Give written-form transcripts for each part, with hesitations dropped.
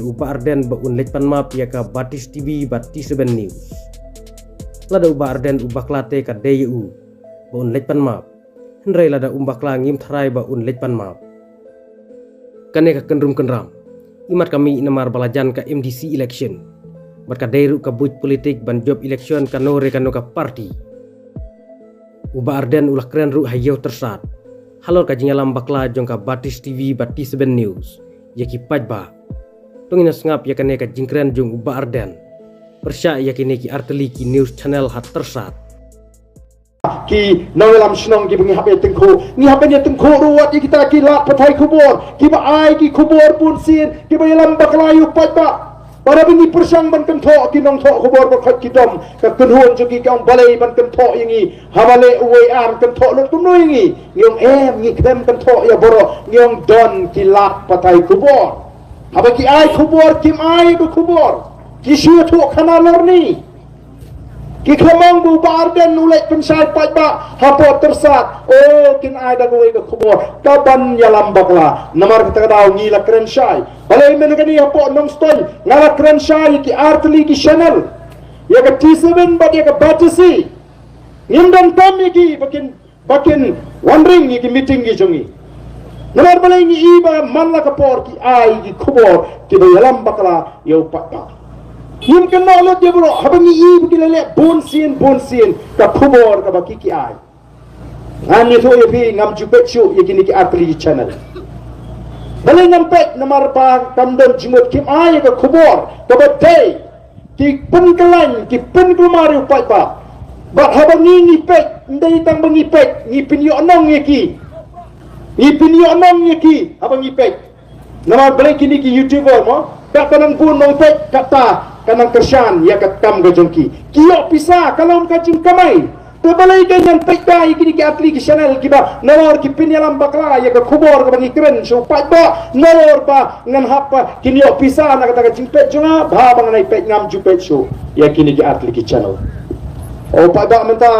Uba Arden ba unlet pan map ya ka Batis TV Bati 7 News. Lada uba Arden uba klate ka DU ba unlet pan map. Henry lada umbak langim tharai ba unlet pan map. Kane ka kenrum kenram. Imat kami namar balajan ka MDC election. Mat ka deru ka buj politik ban job election ka nore ka parti. Uba Arden ulah keren ru hayo tersat. Halor ka jingalam bakla jong ka Batis TV Bati 7 News. Yaki pajba. Tungina sengap ya kane ka jingkren jong Uba Arden. Persya ya kini ki arteli ki news channel hat tersat. Ki nawelam senong ki bengi hape tengko ni hape ni tengko ruat ki kita ki lat patai kubur ki ba ai ki kubur pun sin ki ba yalam baklayu pajba para bengi persang ban kentho ki nong tho kubur ba khat ki dom ka kenhon jo ki kang balai ban kentho yingi habale uwe am kentho lo tumno yingi ngiong ngi krem kentho ya boro ngiong don ki lat patai kubur haba ki ai kubur kim ai bu kubur ki shu tho khana lor ni ki khamang bu Uba Arden ulai pensai pajba hapo tersat oh kin ai da goe ka kubur kaban yalam bakla namar kita daw ni la kren shai balai men kani hapo nong stoi ngala kren shai ki artli ki channel ya ka T7 ba ya ka batisi ngimdan tam ki bakin wandering ki meeting ki jongi namar balai ni iba man la ka por ki ai ki kubur ki ba yalam bakla yo pajba Yim kena lot dia bro, habang i begini le bonsin ka kubur ka baki ki ai. Ngam ni so ye ngam jupet show ye kini ki artli channel. Balai ngam pet namar pa kamdon jimut kim ai ka kubur ka badai ki penkelan ki penkelmari upai pa. Ba habang ni pet ndai tang bangi pet ni pinyo anong ye ki. Ni pinyo anong ye ki habang ni pet. Namar balai kini ki YouTuber mo, tak kanang pun nong pet kata kanang kersan ya katam gajongki kiyo pisa kalau kajing kamai tebalai ganyan pekda ikini ki atli ki channel kiba nawar ki pinyalam bakla ya ka kubor ka bangi kren so pajba nawar ba ngan hapa kini yo pisa na kata kajing pet jonga ba bang nai pet ngam ju pet so ya kini ki atli ki channel o pajba menta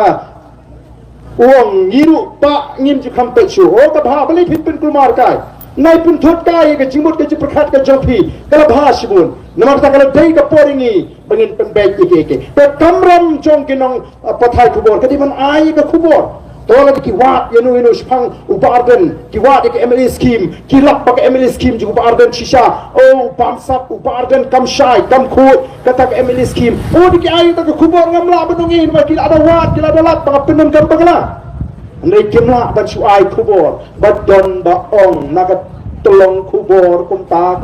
uang ngiru pa ngim ju kam pet so o ka ba balai pin kulmar kai nai pun thot kai ka jimut ka jiprkhat ka jompi kala bhasbun namar ta kala dei ka poringi bangin pembek ke pe kamram chong kinong pathai kubor kadi man ai ka kubor tola ki wat yenu spang Uba Arden ki wat ki MLA scheme ki lak ba ka MLA scheme ju Uba Arden shisha oh pamsap Uba Arden kam shai kam khut kata ka MLA scheme oh di ki ai ta ka kubor ngam la benungin ba ki ada wat ki ada lat ba penun kam bangla Andai kena ban suai kubur, badon ba ong naga tolong kubur kumta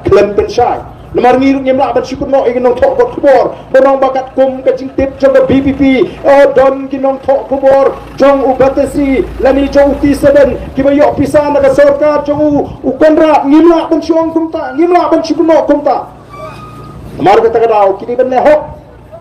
klem pensai. Namar ngiru nyemla ban sikuno ingin nong tok kubur, borong bakat kum kacing tip jong BPP, don kinong tok kubur, jong ubatesi lani jong T7 kibayo pisan naga sarkar jong ukonra nyemla ban suang kumta, nyemla ban sikuno kumta. Namar kata kadau kini ban lehok,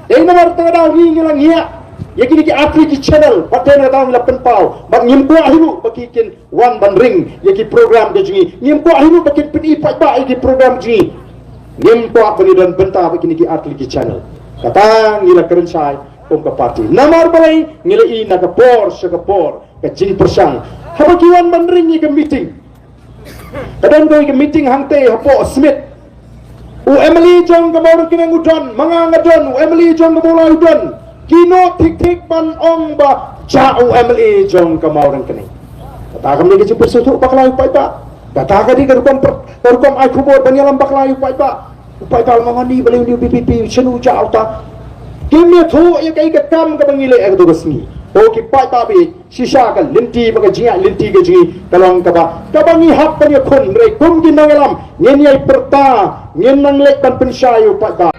namar kata kadau ni ngilang hiya. Ya kini ki atli ki channel paten na taong lapen pau bak nyimpo ahiru bakikin wan ban ring ya ki program ke jungi nyimpo ahiru bakin pedi pajba ki program jungi nyimpo bani dan benta bakini ki atli ki channel kata ngila keren sai kom ka parti namar balai ngila I na ka por ka jing persang haba ki wan ban ring ni ke meeting kadang go ki meeting hangte hapo smith u Emily jong ka baru kinang udon mga ngadon u Emily jong ka bola udon kino tik ban ong ba jauh MLA jong kamauran kini kata kami ke jemput suatu baklayu paiba kata kadi kerukom ai kubur banyalam baklayu paiba mangani baliu ni BPP senu jauh ta kimi thu ya kai kam ka bangile ek do resmi o ki paiba bi sisa ka linti baga jinga linti ke jingi kalong ka ba bangi hap pan yakun re kum ginangalam nyen yai perta nyen nang lek ban penshayu paiba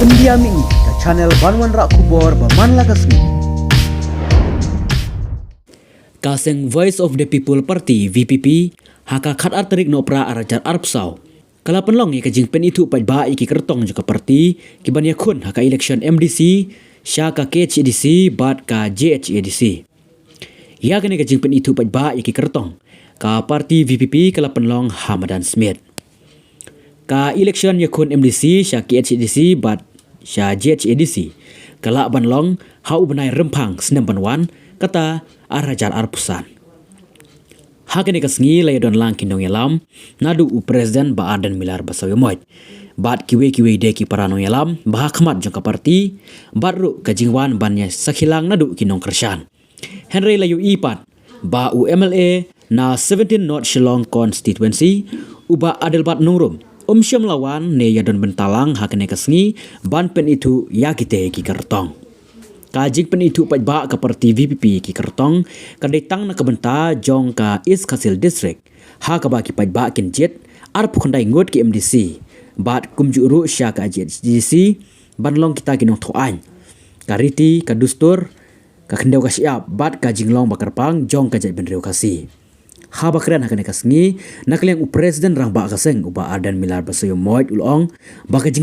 India Mini ke channel Banwan Rak Kubor Baman Lagasmi. Kaseng Voice of the People Party VPP haka khat arterik nopra arajar arpsau. Kala penlong ye kajing pen itu pajba iki kertong juga parti kiban yakun haka election MDC syaka KHDC bat ka JHADC. Ya kene kajing pen itu pajba iki kertong ka parti VPP kala penlong Hamadan Smith. Ka election yakun MDC syaka KHDC bat Sya JHADC kalak banlong hau benai rempang senam banwan kata arajar arpusan Hakene kasngi lay don lang kinong yalam nadu u presiden ba Ardan Milar basaw yomoy. Bat kiwe de ki parano yalam bah khmat jong ka parti baru kajingwan bannya sakhilang nadu kinong kershan. Henry layu ipat ba u MLA na 17 North Shillong constituency uba Adelbat Nungrum syam lawan ne yadon bentalang hakene kasngi ban pen itu yakite ki kertong. Kajing pen itu paj ba ka parti VPP ki kertong kadetang na kabenta jong ka East Kasil district ha ka ba ki paj ba kin jet ar phondai ngot ki MDC bat kumju ru sya ka GDC ban long kita kinong thoan kariti ka dustur ka khendau ka siap bat ka jinglong bakarpang jong ka jai benreu kasi ha bakran hakane kasngi nakliang u president rang ba kaseng uba Ardan Milar basayo moit ulong ba ka jing